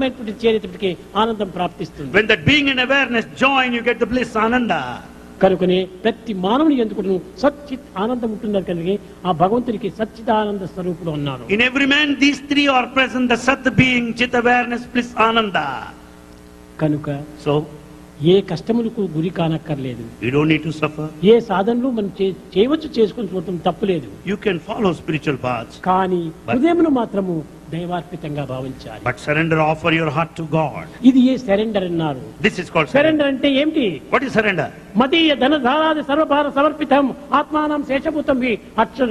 ఆనందమైనటువంటి చేరేటప్పటికి ఆనందం ప్రాప్తిస్తుంది. When that being and awareness join, you get the bliss, ananda. కనుకనే ప్రతి మానవుని ఎందుకు సచ్చిత్ ఆనందం ఉంటున్నారు కనుక ఆ భగవంతునికి సచ్చిదానంద స్వరూపుడు అన్నారు. In every man these three are present, the Sat being, Chit awareness, bliss, ananda. కనుక So ఏ కష్టములకు గురి కానక్కర్లేదు. you don't need to suffer. ఏ సాధనలు మనం చేయవచ్చు, చేసుకుని చూడటం తప్పులేదు. You can follow spiritual paths. కానీ హృదయమును మాత్రము దైవార్పితంగా భావించాలి. But surrender, offer your heart to God. ఇది ఏ సరెండర్ అన్నారు. This is called సరెండర్ అంటే ఏమిటి? What is surrender? మదీయ ధనధారాది సర్వభార సమర్పితం ఆత్మానం శేషభూతం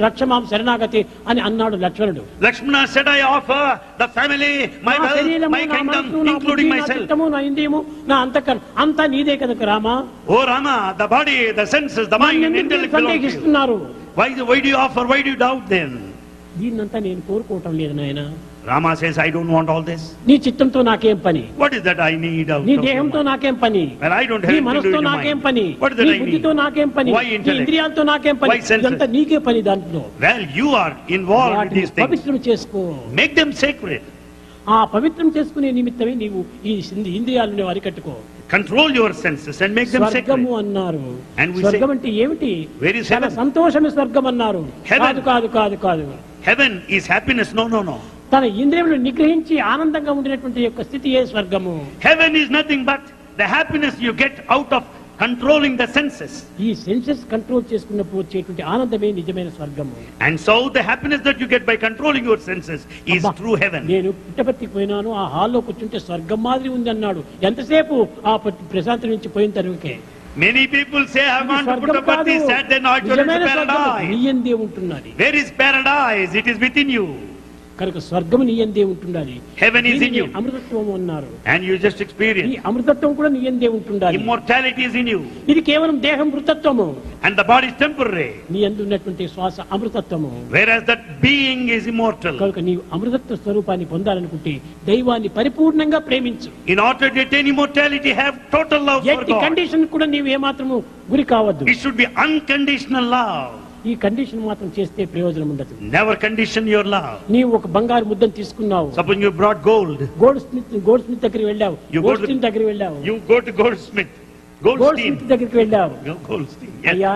రక్షమాం శరణాగతి అని అన్నాడు లక్ష్మణుడు. Lakshmana said, I offer the family, my wealth, my kingdom, including myself. నా ఇంద్రియము, నా అంతఃకరణం అంతా నీదే కదా Rama. Oh Rama, the body, the senses, the mind, intellect belong to you. Why do you offer? Why do you doubt then? దీన్నంతా నేను కోరుకోవటం లేదు నాయన. Rama says, I don't want all this. నీ చిత్తంతో నాకేం పని? What is that I need out of నీ దేహంతో నాకేం పని? Well, I don't have నీ anything to do మనసుతో with నాకేం mind. పని? What is that నీ I need? బుద్ధితో నాకేం పని? Why నీ intellect? ఇంద్రియాలతో నాకేం పని? Why senses? ఇదంతా నీకే పని దాంట్లో. Well, you are involved with these things. పవిత్రం చేసుకో. Make them sacred. ఆ పవిత్రం చేసుకునే నిమిత్తమే నీవు ఈ ఇంద్రియాలను అరికట్టుకో. Control your senses and make them sacred. స్వర్గము అన్నారు. And we స్వర్గం say, అంటే ఏమిటి? where is చాలా heaven? సంతోషమే స్వర్గం అన్నారు. Heaven. కాదు కాదు కాదు కాదు. Heaven is happiness. No. తన ఇంద్రియములను నిగ్రహించి ఆనందంగా ఉండినటువంటి యొక్క స్థితియే స్వర్గము. Heaven is nothing but the happiness you get out of controlling the senses. ఈ సెన్సెస్ కంట్రోల్ చేసుకున్నప్పుడు వచ్చేటువంటి ఆనందమే నిజమైన స్వర్గము. And so the happiness that you get by controlling your senses is true heaven. నేను పుట్టపర్తికి పోయినాను, ఆ హాల్లో కూర్చుంటే స్వర్గం మాదిరి ఉంది అన్నాడు. ఎంతసేపు ఆ ప్రశాంతి నుంచి పోయిన తరువకే. Many people say, I want to put up this, said then I told you paradise. నీ యందే ఉంటున్నది. Where is paradise? It is within you. కనుక స్వర్గము నీ యందే ఉంటున్నది. Heaven is in you. అమృతత్వం అన్నారు. And you just experience. ఈ అమృతత్వం కూడా నీ యందే ఉంటున్నది. Immortality is in you. ఇది కేవలం దేహం మృతత్వము. And the body is temporary. నీ యందు ఉన్నటువంటి శ్వాస అమృతత్వము. Whereas that being is immortal. కనుక నీవు అమృతత్వ స్వరూపాన్ని పొందాలనుకుంటే దైవాన్ని పరిపూర్ణంగా ప్రేమించు. In order to attain immortality, have total love for ఎట్టి God. కండిషన్ కూడా నీవు ఏమాత్రము గురి కావద్దు. It should be unconditional love. ఈ కండిషన్ మాత్రం చేస్తే ప్రయోజనం ఉండదు. Never condition your love. నీవు ఒక బంగారు ముద్దను తీసుకున్నావు. Suppose you brought gold. Gold Smith దగ్గరికి వెళ్ళావు. గోల్డ్ దగ్గరికి వెళ్ళావు. You go to goldsmith. Gold Smith దగ్గరికి వెళ్ళావు. Goldsmith. అయ్యా,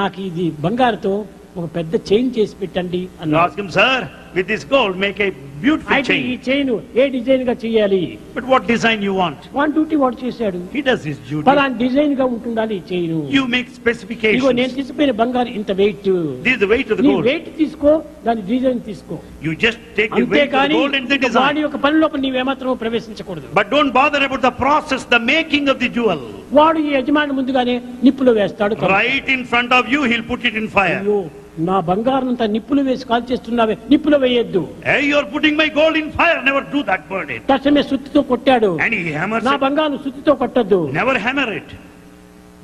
నాకు ఇది బంగారుతో ఒక పెద్ద చైన్ చేసి పెట్టండి You అన్నాడు. ask him, sir, with this gold, make a beautiful అయితే ఈ chain. చైన్ ఏ డిజైన్ గా చేయాలి? But what design you want? వాన్ డ్యూటీ వాడు చేశాడు. He does his duty. పలానా డిజైన్ గా ఉంటుండాలి ఈ చైన్. You make ఇగో నేను specifications. తీసుకుపోయిన బంగారు ఇంత weight. This is the weight of the నీ gold. వెయిట్ తీసుకో, దాని డిజైన్ తీసుకో. You just take the weight of the అంతేకాని gold and the వాడి design. యొక్క పని లోపల నీవేమాత్రం ప్రవేశించకూడదు. But don't bother about the process, the making of the jewel. వాడు ఈ యజమాని ముందుగానే నిప్పులో వేస్తాడు. Right in front of you, he'll put it in fire. అయ్యో, నా బంగారంతా నిప్పులు వేసి కాల్ చేస్తున్నావే, నిప్పులో వేయొద్దు. Hey, you're putting my gold in fire. Never do that, burn it. తక్షణమే సుత్తితో కొట్టాడు. And he hammers నా it. బంగారం సుత్తితో కొట్టద్దు. Never hammer it.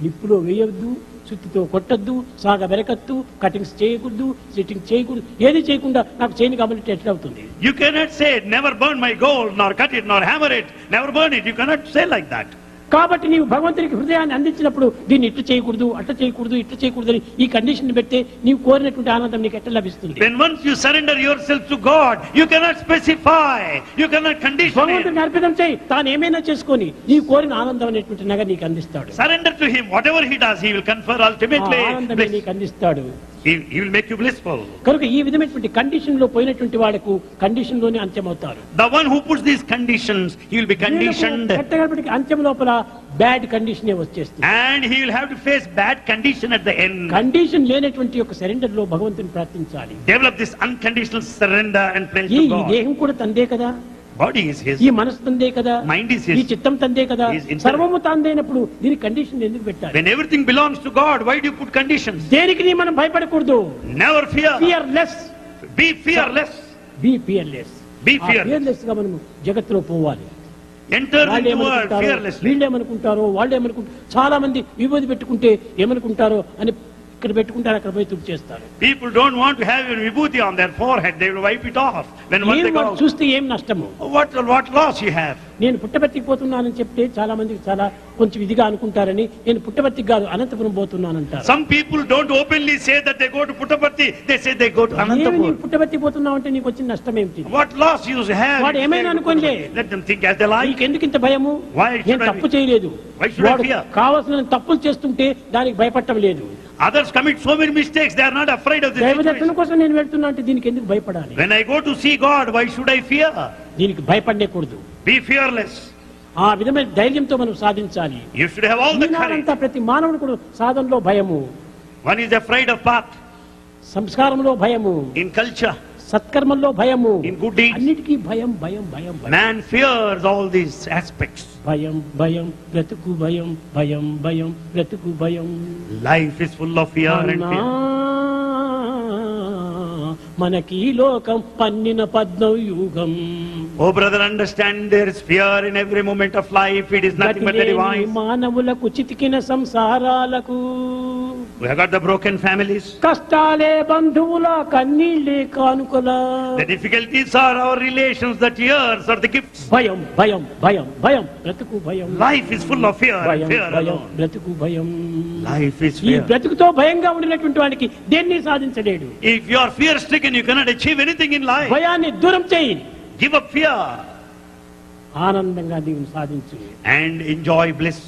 నిప్పులో వేయొద్దు, సుత్తితో కొట్టద్దు, సాగ బెరకద్దు, కటింగ్స్ చేయకూడదు, సిట్టింగ్ చేయకూడదు, ఏది చేయకుండా నాకు చేయని కాబట్టి ఎట్లా అవుతుంది? You cannot say, never burn my gold, nor cut it, nor hammer it. Never burn it. You cannot say like that. కాబట్టి నీవు భగవంతునికి హృదయాన్ని అందించినప్పుడు దీన్ని ఇట్లా చేయకూడదు, అట్లా చేయకూడదు, ఇట్లా చేయకూడదు అని ఈ కండిషన్ పెడితే నీవు కోరినటువంటి ఆనందం నీకు ఎట్లా లభిస్తుంది? When once you surrender yourself to God, you cannot specify, you cannot condition భగవంతుని it. అర్పితం చేయి, తాను ఏమైనా చేసుకొని నీవు కోరిన ఆనందం అనేటువంటి నగ నీకు అందిస్తాడు. Surrender to Him. Whatever He does, He will confer ఆ ultimately ఆనందమే bliss. నీకు అందిస్తాడు. He will make you blissful. కనుక ఈ విధమైనటువంటి కండిషన్ లో పోయినటువంటి వాళ్లకు కండిషన్ లోనే అంత్యమవుతారు. The one who puts these conditions, he will be conditioned. కట్టగలపటికి అంత్యం లోపల బ్యాడ్ కండిషన్ వచ్చేస్తుంది. And he will have to face bad condition at the end. Condition లేనటువంటి యొక్క సరెండర్ లో భగవంతుని ప్రార్థించాలి. Develop this unconditional surrender and praise ఈ to God. దేహం కూడా తందే కదా, Body is His. ఈ మనసు తందే కదా, Mind is ఈ His. చిత్తం తందే కదా, His intellect. సర్వము తందైనప్పుడు దీని కండిషన్ ఎందుకు పెట్టాలి? When everything belongs to God, why do you put conditions? దేనికి నీ మనం భయపడకూడదు. Never fear. Fearless. Be fearless. B fearless. Be fearless. Fearless గా మనం జగత్తులో పోవాలి. Enter into the world fearlessly. వీళ్ళేమనుకుంటారో వాళ్ళు ఏమనుకుంటారు, చాలా మంది విభూతి పెట్టుకుంటే ఏమనుకుంటారో అని ఇక్కడ పెట్టుకుంటారు, అక్కడ పోయి తుడి చేస్తారు. People don't want to have a vibhuti on their forehead. They will wipe it off when once they go out. చూస్తే ఏం నష్టము? What loss you have? నేను పుట్టపర్తికి పోతున్నానని చెప్తే చాలా మందికి చాలా కొంచెం ఇదిగా అనుకుంటారని, నేను పుట్టపర్తికి కాదు Anantapuram పోతున్నానంటారు. Some people don't openly say that they go to Puttaparthi, they say they go to Anantapur. నేను పుట్టపర్తికి పోతున్నావు అంటే నీకు వచ్చిన నష్టం ఏమిటి? What loss you have? వాడు ఏమైనా అనుకోండి, let them think as they like. నీకు ఎందుకు ఇంత భయము? Why should నేను I తప్పు be- చేయలేదు. Why should I వాడు fear? కావాల్సిన తప్పులు చేస్తుంటే దానికి భయపడటం లేదు. Others commit so many mistakes, they are not afraid of this దైవ situation. దర్శనం కోసం నేను వెళ్తున్నా అంటే దీనికి ఎందుకు భయపడాలి? When I go to see God, why should I fear? దీనికి భయపడకూడదు. Be fearless. ఆ విధమైన ధైర్యంతో మనం సాధించాలి. You should have all the courage. ఈనాడంతా ప్రతి మానవుడు కూడా సాధనలో భయము, One is afraid of path, సంస్కారంలో భయము, in culture, సత్కర్మల్లో భయము, in good deeds. అన్నిటికీ భయం భయం భయం భయం. Man fears all these aspects. భయం భయం బ్రతుకు భయం భయం భయం బ్రతుకు భయం. Life is full of fear and అన్నా, fear. మనకి లోకం పన్నిన పద్మవ్యూహం. Oh brother, understand there is fear in every moment of life. It is nothing but the గతిలేని divine. మానవులకు చితికిన సంసారాలకు, We have got the broken families. కష్టాలే బంధువుల కన్నీళ్ళే కానుకల. The difficulties are our relations, the tears are the gifts. భయం భయం భయం భయం బ్రతుకు భయం. Life is full of fear and భయం fear భయం alone. బ్రతుకు భయం. Life is ఈ fear. బ్రతుకుతో భయంగా ఉండినటువంటి వాడికి దేన్ని సాధించలేడు. If you are fear stricken, you cannot achieve anything in life. భయాన్ని దూరం చేయి, Give up fear ఆనందంగా నీవు సాధించు. and enjoy bliss.